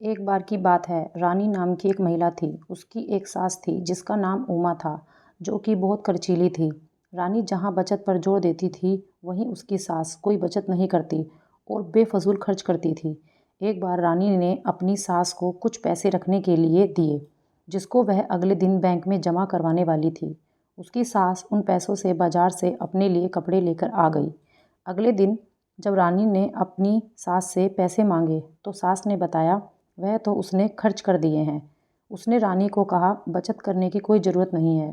एक बार की बात है, रानी नाम की एक महिला थी। उसकी एक सास थी जिसका नाम उमा था, जो कि बहुत खर्चीली थी। रानी जहाँ बचत पर जोर देती थी, वहीं उसकी सास कोई बचत नहीं करती और बेफजूल खर्च करती थी। एक बार रानी ने अपनी सास को कुछ पैसे रखने के लिए दिए, जिसको वह अगले दिन बैंक में जमा करवाने वाली थी। उसकी सास उन पैसों से बाजार से अपने लिए कपड़े लेकर आ गई। अगले दिन जब रानी ने अपनी सास से पैसे मांगे, तो सास ने बताया वह तो उसने खर्च कर दिए हैं। उसने रानी को कहा, बचत करने की कोई ज़रूरत नहीं है,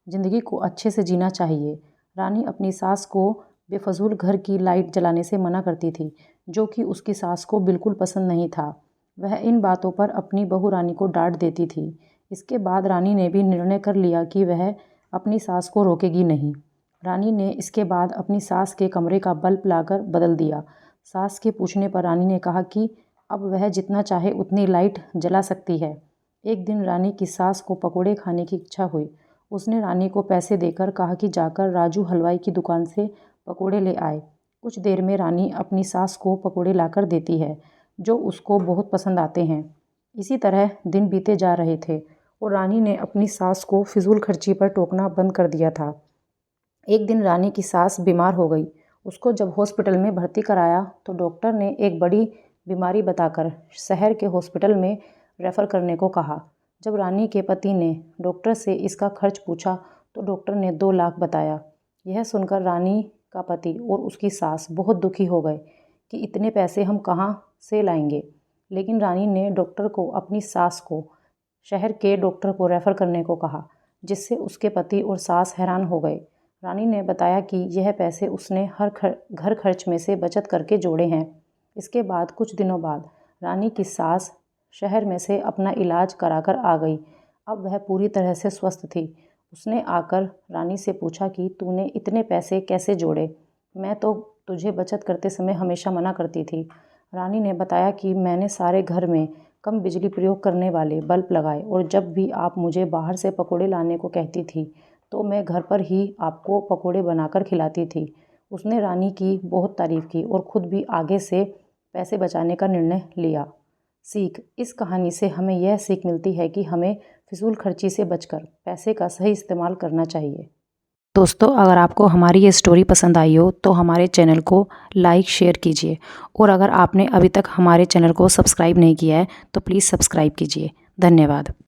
ज़िंदगी को अच्छे से जीना चाहिए। रानी अपनी सास को बेफजूल घर की लाइट जलाने से मना करती थी, जो कि उसकी सास को बिल्कुल पसंद नहीं था। वह इन बातों पर अपनी बहू रानी को डांट देती थी। इसके बाद रानी ने भी निर्णय कर लिया कि वह अपनी सास को रोकेगी नहीं। रानी ने इसके बाद अपनी सास के कमरे का बल्ब लाकर बदल दिया। सास के पूछने पर रानी ने कहा कि अब वह जितना चाहे उतनी लाइट जला सकती है। एक दिन रानी की सास को पकोड़े खाने की इच्छा हुई। उसने रानी को पैसे देकर कहा कि जाकर राजू हलवाई की दुकान से पकोड़े ले आए। कुछ देर में रानी अपनी सास को पकोड़े लाकर देती है, जो उसको बहुत पसंद आते हैं। इसी तरह दिन बीते जा रहे थे और रानी ने अपनी सास को फिजूल खर्ची पर टोकना बंद कर दिया था। एक दिन रानी की सास बीमार हो गई। उसको जब हॉस्पिटल में भर्ती कराया, तो डॉक्टर ने एक बड़ी बीमारी बताकर शहर के हॉस्पिटल में रेफ़र करने को कहा। जब रानी के पति ने डॉक्टर से इसका खर्च पूछा, तो डॉक्टर ने 2 लाख बताया। यह सुनकर रानी का पति और उसकी सास बहुत दुखी हो गए कि इतने पैसे हम कहाँ से लाएंगे। लेकिन रानी ने डॉक्टर को अपनी सास को शहर के डॉक्टर को रेफ़र करने को कहा, जिससे उसके पति और सास हैरान हो गए। रानी ने बताया कि यह पैसे उसने घर खर्च में से बचत करके जोड़े हैं। इसके बाद कुछ दिनों बाद रानी की सास शहर में से अपना इलाज कराकर आ गई। अब वह पूरी तरह से स्वस्थ थी। उसने आकर रानी से पूछा कि तूने इतने पैसे कैसे जोड़े? मैं तो तुझे बचत करते समय हमेशा मना करती थी। रानी ने बताया कि मैंने सारे घर में कम बिजली प्रयोग करने वाले बल्ब लगाए और जब भी आप मुझे बाहर से पकोड़े लाने को कहती थी, तो मैं घर पर ही आपको पकोड़े बनाकर खिलाती थी। उसने रानी की बहुत तारीफ़ की और ख़ुद भी आगे से पैसे बचाने का निर्णय लिया। सीख: इस कहानी से हमें यह सीख मिलती है कि हमें फिजूल खर्ची से बचकर पैसे का सही इस्तेमाल करना चाहिए। दोस्तों, अगर आपको हमारी ये स्टोरी पसंद आई हो तो हमारे चैनल को लाइक शेयर कीजिए, और अगर आपने अभी तक हमारे चैनल को सब्सक्राइब नहीं किया है तो प्लीज़ सब्सक्राइब कीजिए। धन्यवाद।